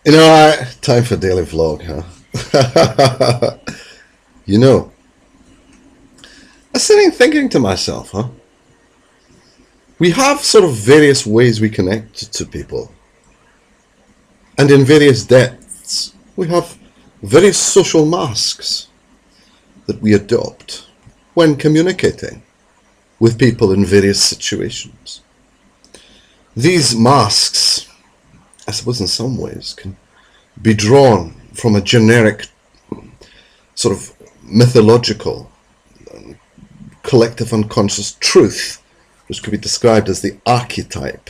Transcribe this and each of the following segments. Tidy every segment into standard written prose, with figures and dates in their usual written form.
Time for daily vlog, huh? you know, I was sitting thinking to myself, huh? We have sort of various ways we connect to people, and in various depths, we have various social masks that we adopt when communicating with people in various situations. These masks, I suppose in some ways, can be drawn from a generic sort of mythological collective unconscious truth, which could be described as the archetype.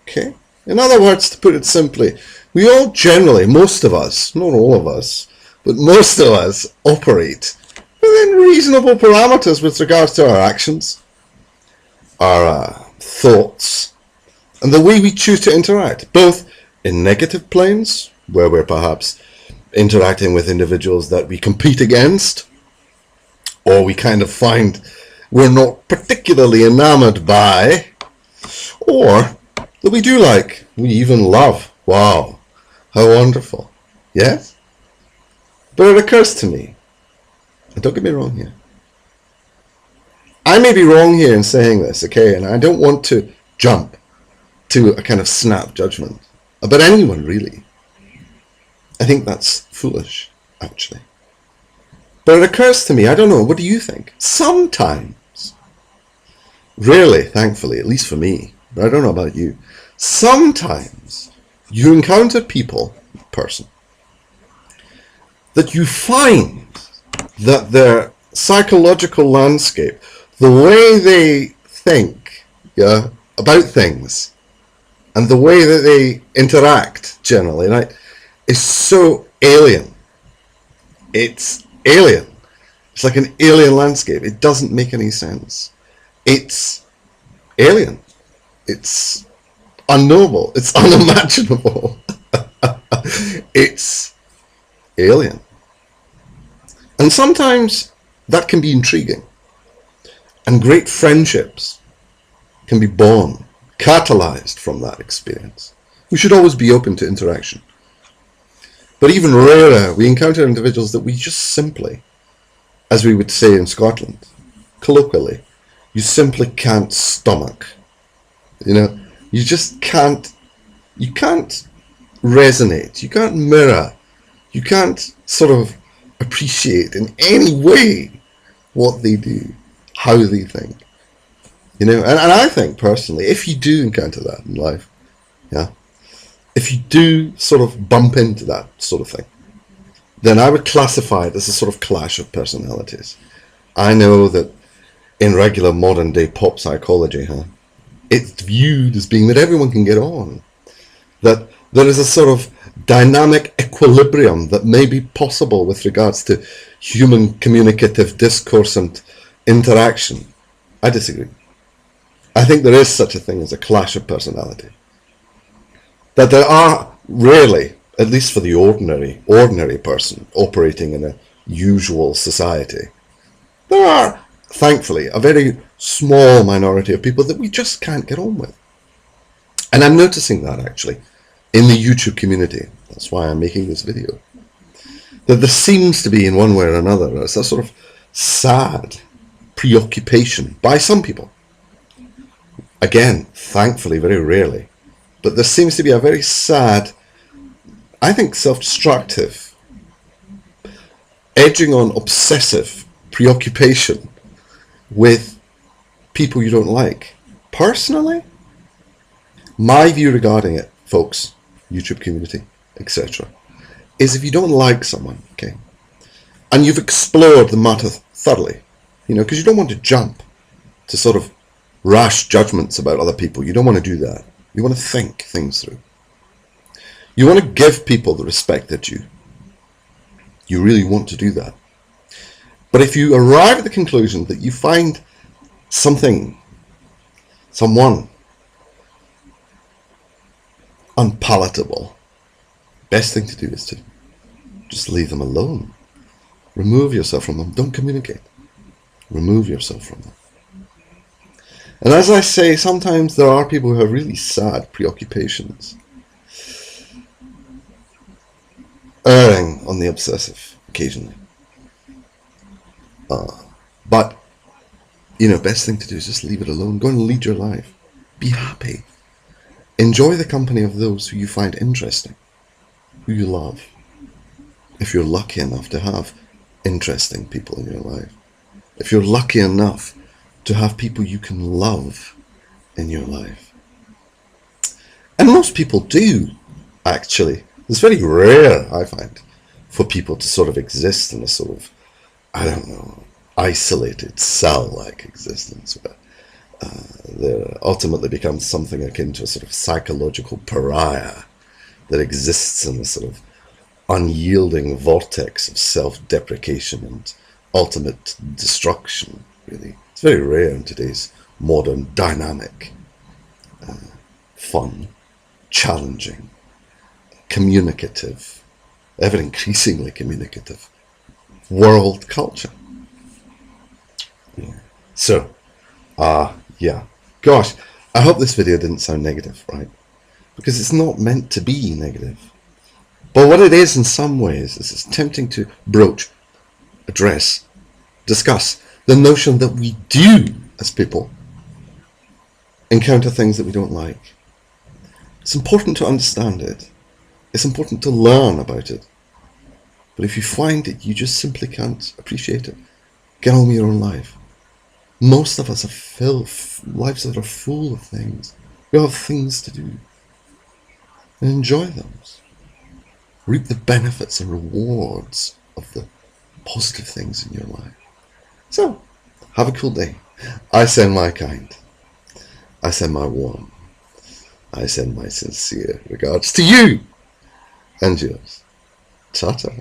Okay? In other words, to put it simply, we all generally, most of us, not all of us, but most of us operate within reasonable parameters with regards to our actions, our thoughts, and the way we choose to interact, both in negative planes, where we're perhaps interacting with individuals that we compete against, or we kind of find we're not particularly enamored by, or that we do like, we even love. Wow, how wonderful. Yes? But it occurs to me, and don't get me wrong here, I may be wrong here in saying this, okay, and I don't want to jump to a kind of snap judgment about anyone, really. I think that's foolish, actually. But it occurs to me, I don't know, what do you think? Sometimes, rarely, thankfully, at least for me, but I don't know about you, sometimes you encounter people, person, that you find that their psychological landscape, the way they think, about things, and the way that they interact generally, right, is so alien. It's alien. It's like an alien landscape. It doesn't make any sense. It's alien. It's unknowable. It's unimaginable. It's alien. And sometimes that can be intriguing. And great friendships can be born, catalyzed from that experience. We should always be open to interaction. But even rarer, we encounter individuals that we just simply, as we would say in Scotland, colloquially, you simply can't stomach. You just can't, you can't resonate, you can't mirror, you can't sort of appreciate in any way what they do, how they think. And I think personally, if you do encounter that in life, if you do sort of bump into that sort of thing, then I would classify it as a sort of clash of personalities. I know that in regular modern day pop psychology, it's viewed as being that everyone can get on, that there is a sort of dynamic equilibrium that may be possible with regards to human communicative discourse and interaction. I disagree. I think there is such a thing as a clash of personality. That there are rarely, at least for the ordinary person operating in a usual society, there are, thankfully, a very small minority of people that we just can't get on with. And I'm noticing that, actually, in the YouTube community. That's why I'm making this video. That there seems to be, in one way or another, a sort of sad preoccupation by some people. Again, thankfully, very rarely. But there seems to be a very sad, I think self-destructive, edging on obsessive preoccupation with people you don't like. Personally, my view regarding it, folks, YouTube community, etc., is if you don't like someone, okay, and you've explored the matter thoroughly, because you don't want to jump to sort of rash judgments about other people. You don't want to do that. You want to think things through. You want to give people the respect that you really want to do that. But if you arrive at the conclusion that you find someone unpalatable, best thing to do is to just leave them alone. Remove yourself from them. Don't communicate. Remove yourself from them. And as I say, sometimes there are people who have really sad preoccupations. erring on the obsessive occasionally. But, best thing to do is just leave it alone. Go and lead your life. Be happy. Enjoy the company of those who you find interesting, who you love. If you're lucky enough to have interesting people in your life. If you're lucky enough to have people you can love in your life. And most people do, actually. It's very rare, I find, for people to sort of exist in a sort of, I don't know, isolated cell-like existence where there ultimately becomes something akin to a sort of psychological pariah that exists in a sort of unyielding vortex of self-deprecation and ultimate destruction, really. It's very rare in today's modern, dynamic, fun, challenging, communicative, ever increasingly communicative world culture. Yeah. So, yeah. Gosh, I hope this video didn't sound negative, right? Because it's not meant to be negative. But what it is in some ways is it's tempting to broach, address, discuss the notion that we do, as people, encounter things that we don't like. It's important to understand it. It's important to learn about it. But if you find it, you just simply can't appreciate it. Get on with your own life. Most of us have lives that are full of things. We have things to do. And enjoy them. Reap the benefits and rewards of the positive things in your life. So, have a cool day. I send my kind. I send my warm. I send my sincere regards to you and yours. Ta-ta.